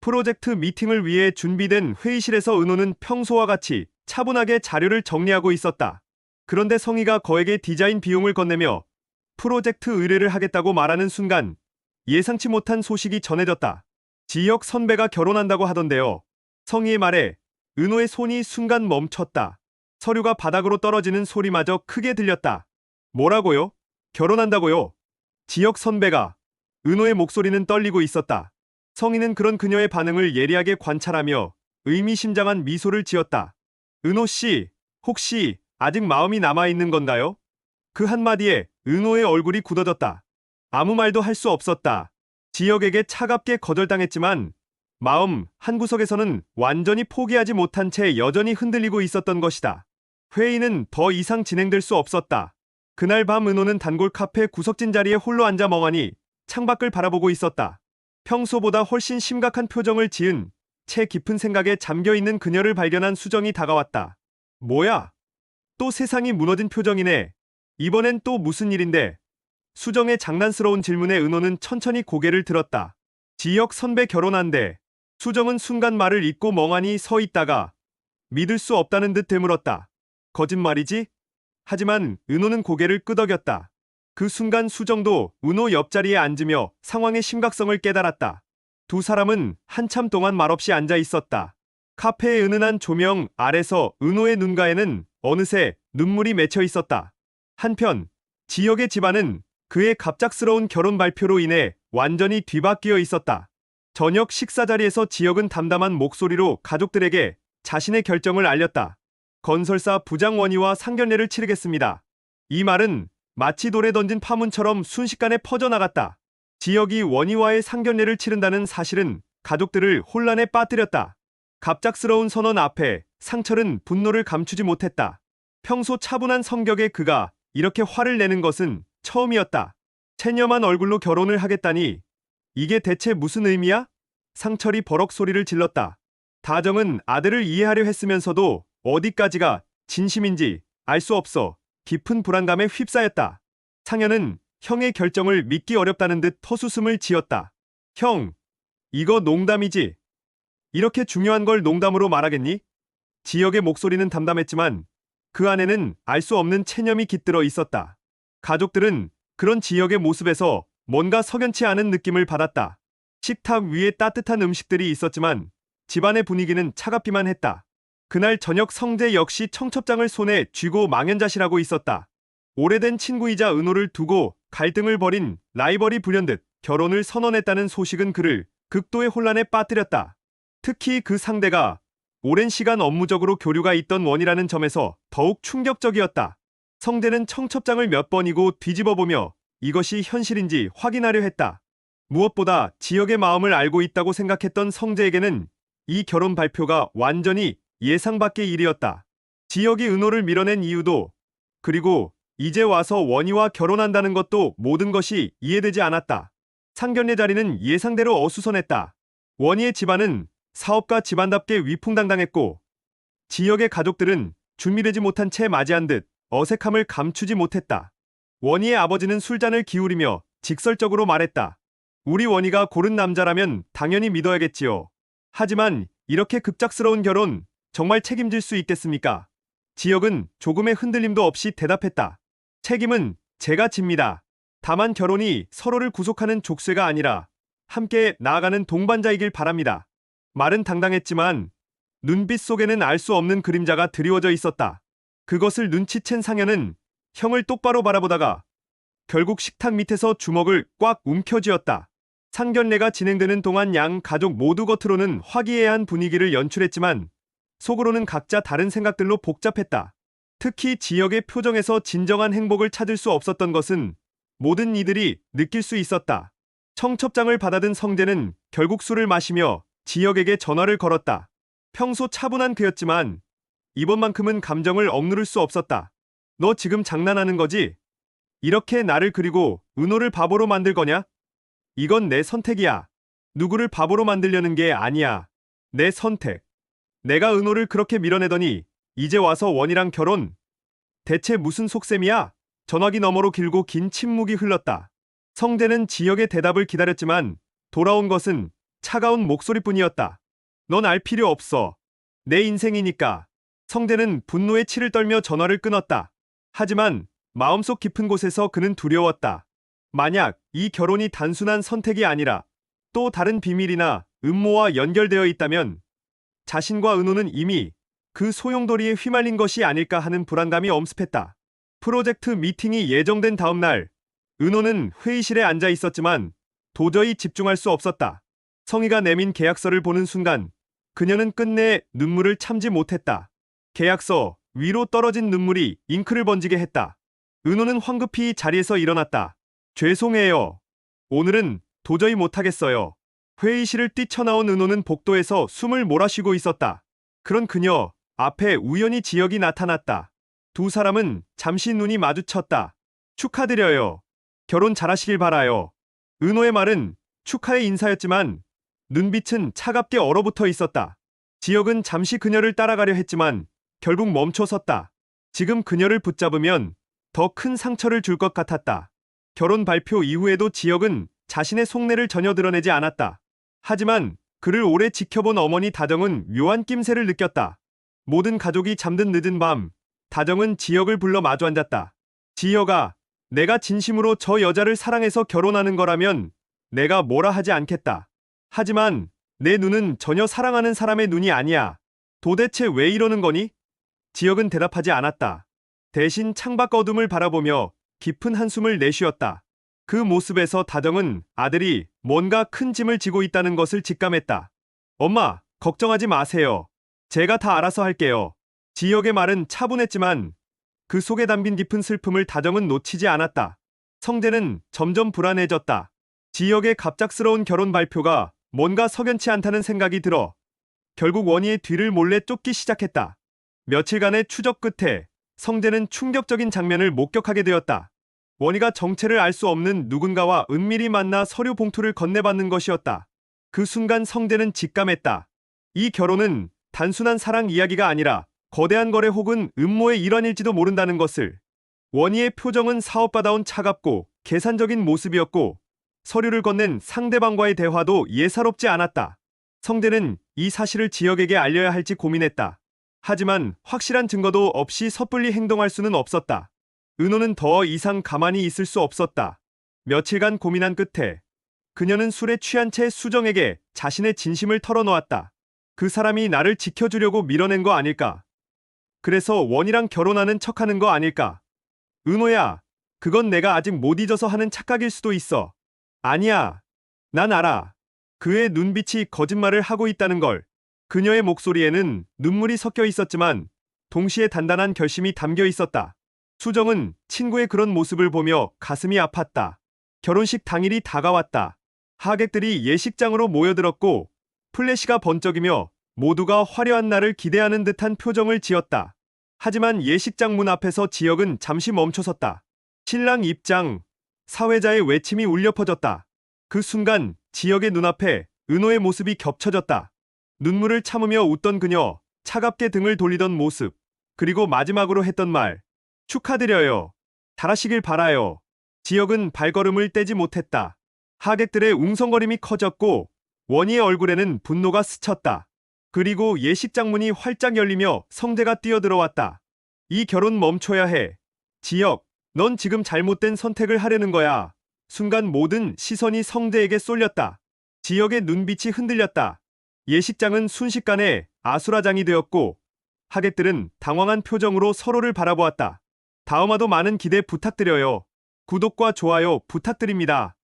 프로젝트 미팅을 위해 준비된 회의실에서 은호는 평소와 같이 차분하게 자료를 정리하고 있었다. 그런데 성희가 거액의 디자인 비용을 건네며 프로젝트 의뢰를 하겠다고 말하는 순간 예상치 못한 소식이 전해졌다. 지혁 선배가 결혼한다고 하던데요. 성희의 말에 은호의 손이 순간 멈췄다. 서류가 바닥으로 떨어지는 소리마저 크게 들렸다. 뭐라고요? 결혼한다고요? 지혁 선배가. 은호의 목소리는 떨리고 있었다. 성희는 그런 그녀의 반응을 예리하게 관찰하며 의미심장한 미소를 지었다. 은호 씨, 혹시 아직 마음이 남아있는 건가요? 그 한마디에 은호의 얼굴이 굳어졌다. 아무 말도 할 수 없었다. 지혁에게 차갑게 거절당했지만 마음 한구석에서는 완전히 포기하지 못한 채 여전히 흔들리고 있었던 것이다. 회의는 더 이상 진행될 수 없었다. 그날 밤 은호는 단골 카페 구석진 자리에 홀로 앉아 멍하니 창밖을 바라보고 있었다. 평소보다 훨씬 심각한 표정을 지은 채 깊은 생각에 잠겨있는 그녀를 발견한 수정이 다가왔다. 뭐야? 또 세상이 무너진 표정이네. 이번엔 또 무슨 일인데? 수정의 장난스러운 질문에 은호는 천천히 고개를 들었다. 지혁 선배 결혼한대. 수정은 순간 말을 잇고 멍하니 서 있다가 믿을 수 없다는 듯 되물었다. 거짓말이지? 하지만 은호는 고개를 끄덕였다. 그 순간 수정도 은호 옆자리에 앉으며 상황의 심각성을 깨달았다. 두 사람은 한참 동안 말없이 앉아 있었다. 카페의 은은한 조명 아래서 은호의 눈가에는 어느새 눈물이 맺혀 있었다. 한편 지혁의 집안은 그의 갑작스러운 결혼 발표로 인해 완전히 뒤바뀌어 있었다. 저녁 식사 자리에서 지혁은 담담한 목소리로 가족들에게 자신의 결정을 알렸다. 건설사 부장 원희와 상견례를 치르겠습니다. 이 말은 마치 돌에 던진 파문처럼 순식간에 퍼져나갔다. 지혁이 원희와의 상견례를 치른다는 사실은 가족들을 혼란에 빠뜨렸다. 갑작스러운 선언 앞에 상철은 분노를 감추지 못했다. 평소 차분한 성격의 그가 이렇게 화를 내는 것은 처음이었다. 체념한 얼굴로 결혼을 하겠다니 이게 대체 무슨 의미야? 상철이 버럭 소리를 질렀다. 다정은 아들을 이해하려 했으면서도 어디까지가 진심인지 알 수 없어 깊은 불안감에 휩싸였다. 상현은 형의 결정을 믿기 어렵다는 듯 헛웃음을 지었다. 형, 이거 농담이지? 이렇게 중요한 걸 농담으로 말하겠니? 지혁의 목소리는 담담했지만 그 안에는 알 수 없는 체념이 깃들어 있었다. 가족들은 그런 지혁의 모습에서 뭔가 석연치 않은 느낌을 받았다. 식탁 위에 따뜻한 음식들이 있었지만 집안의 분위기는 차갑기만 했다. 그날 저녁 성재 역시 청첩장을 손에 쥐고 망연자실하고 있었다. 오래된 친구이자 은호를 두고 갈등을 벌인 라이벌이 불현듯 결혼을 선언했다는 소식은 그를 극도의 혼란에 빠뜨렸다. 특히 그 상대가 오랜 시간 업무적으로 교류가 있던 원이라는 점에서 더욱 충격적이었다. 성재는 청첩장을 몇 번이고 뒤집어보며 이것이 현실인지 확인하려 했다. 무엇보다 지혁의 마음을 알고 있다고 생각했던 성재에게는 이 결혼 발표가 완전히 예상 밖의 일이었다. 지혁이 은호를 밀어낸 이유도, 그리고 이제 와서 원희와 결혼한다는 것도 모든 것이 이해되지 않았다. 상견례 자리는 예상대로 어수선했다. 원희의 집안은 사업가 집안답게 위풍당당했고 지혁의 가족들은 준비되지 못한 채 맞이한 듯 어색함을 감추지 못했다. 원희의 아버지는 술잔을 기울이며 직설적으로 말했다. 우리 원희가 고른 남자라면 당연히 믿어야겠지요. 하지만 이렇게 급작스러운 결혼 정말 책임질 수 있겠습니까? 지혁은 조금의 흔들림도 없이 대답했다. 책임은 제가 집니다. 다만 결혼이 서로를 구속하는 족쇄가 아니라 함께 나아가는 동반자이길 바랍니다. 말은 당당했지만 눈빛 속에는 알 수 없는 그림자가 드리워져 있었다. 그것을 눈치챈 상현은 형을 똑바로 바라보다가 결국 식탁 밑에서 주먹을 꽉 움켜쥐었다. 상견례가 진행되는 동안 양 가족 모두 겉으로는 화기애애한 분위기를 연출했지만 속으로는 각자 다른 생각들로 복잡했다. 특히 지혁의 표정에서 진정한 행복을 찾을 수 없었던 것은 모든 이들이 느낄 수 있었다. 청첩장을 받아든 성재는 결국 술을 마시며 지혁에게 전화를 걸었다. 평소 차분한 그였지만 이번만큼은 감정을 억누를 수 없었다. 너 지금 장난하는 거지? 이렇게 나를 그리고 은호를 바보로 만들 거냐? 이건 내 선택이야. 누구를 바보로 만들려는 게 아니야. 내 선택. 내가 은호를 그렇게 밀어내더니 이제 와서 원이랑 결혼? 대체 무슨 속셈이야? 전화기 너머로 길고 긴 침묵이 흘렀다. 성재는 지혁의 대답을 기다렸지만 돌아온 것은 차가운 목소리뿐이었다. 넌 알 필요 없어. 내 인생이니까. 성대는 분노에 치를 떨며 전화를 끊었다. 하지만 마음속 깊은 곳에서 그는 두려웠다. 만약 이 결혼이 단순한 선택이 아니라 또 다른 비밀이나 음모와 연결되어 있다면 자신과 은호는 이미 그 소용돌이에 휘말린 것이 아닐까 하는 불안감이 엄습했다. 프로젝트 미팅이 예정된 다음 날, 은호는 회의실에 앉아 있었지만 도저히 집중할 수 없었다. 성희가 내민 계약서를 보는 순간 그녀는 끝내 눈물을 참지 못했다. 계약서 위로 떨어진 눈물이 잉크를 번지게 했다. 은호는 황급히 자리에서 일어났다. 죄송해요. 오늘은 도저히 못하겠어요. 회의실을 뛰쳐나온 은호는 복도에서 숨을 몰아쉬고 있었다. 그런 그녀 앞에 우연히 지혁이 나타났다. 두 사람은 잠시 눈이 마주쳤다. 축하드려요. 결혼 잘하시길 바라요. 은호의 말은 축하의 인사였지만 눈빛은 차갑게 얼어붙어 있었다. 지혁은 잠시 그녀를 따라가려 했지만 결국 멈춰섰다. 지금 그녀를 붙잡으면 더 큰 상처를 줄 것 같았다. 결혼 발표 이후에도 지혁은 자신의 속내를 전혀 드러내지 않았다. 하지만 그를 오래 지켜본 어머니 다정은 묘한 낌새를 느꼈다. 모든 가족이 잠든 늦은 밤, 다정은 지혁을 불러 마주 앉았다. 지혁아, 내가 진심으로 저 여자를 사랑해서 결혼하는 거라면 내가 뭐라 하지 않겠다. 하지만 내 눈은 전혀 사랑하는 사람의 눈이 아니야. 도대체 왜 이러는 거니? 지혁은 대답하지 않았다. 대신 창밖 어둠을 바라보며 깊은 한숨을 내쉬었다. 그 모습에서 다정은 아들이 뭔가 큰 짐을 지고 있다는 것을 직감했다. 엄마, 걱정하지 마세요. 제가 다 알아서 할게요. 지혁의 말은 차분했지만 그 속에 담긴 깊은 슬픔을 다정은 놓치지 않았다. 성재는 점점 불안해졌다. 지혁의 갑작스러운 결혼 발표가 뭔가 석연치 않다는 생각이 들어 결국 원희의 뒤를 몰래 쫓기 시작했다. 며칠간의 추적 끝에 성재는 충격적인 장면을 목격하게 되었다. 원희가 정체를 알 수 없는 누군가와 은밀히 만나 서류 봉투를 건네받는 것이었다. 그 순간 성재는 직감했다. 이 결혼은 단순한 사랑 이야기가 아니라 거대한 거래 혹은 음모의 일환일지도 모른다는 것을. 원희의 표정은 사업받아온 차갑고 계산적인 모습이었고 서류를 건넨 상대방과의 대화도 예사롭지 않았다. 성재는 이 사실을 지혁에게 알려야 할지 고민했다. 하지만 확실한 증거도 없이 섣불리 행동할 수는 없었다. 은호는 더 이상 가만히 있을 수 없었다. 며칠간 고민한 끝에 그녀는 술에 취한 채 수정에게 자신의 진심을 털어놓았다. 그 사람이 나를 지켜주려고 밀어낸 거 아닐까? 그래서 원이랑 결혼하는 척하는 거 아닐까? 은호야, 그건 내가 아직 못 잊어서 하는 착각일 수도 있어. 아니야. 난 알아. 그의 눈빛이 거짓말을 하고 있다는 걸. 그녀의 목소리에는 눈물이 섞여 있었지만 동시에 단단한 결심이 담겨 있었다. 수정은 친구의 그런 모습을 보며 가슴이 아팠다. 결혼식 당일이 다가왔다. 하객들이 예식장으로 모여들었고 플래시가 번쩍이며 모두가 화려한 날을 기대하는 듯한 표정을 지었다. 하지만 예식장 문 앞에서 지혁은 잠시 멈춰섰다. 신랑 입장, 사회자의 외침이 울려 퍼졌다. 그 순간 지혁의 눈앞에 은호의 모습이 겹쳐졌다. 눈물을 참으며 웃던 그녀, 차갑게 등을 돌리던 모습, 그리고 마지막으로 했던 말. 축하드려요. 잘하시길 바라요. 지혁은 발걸음을 떼지 못했다. 하객들의 웅성거림이 커졌고 원희의 얼굴에는 분노가 스쳤다. 그리고 예식장 문이 활짝 열리며 성재가 뛰어들어왔다. 이 결혼 멈춰야 해. 지혁, 넌 지금 잘못된 선택을 하려는 거야. 순간 모든 시선이 성재에게 쏠렸다. 지혁의 눈빛이 흔들렸다. 예식장은 순식간에 아수라장이 되었고 하객들은 당황한 표정으로 서로를 바라보았다. 다음화도 많은 기대 부탁드려요. 구독과 좋아요 부탁드립니다.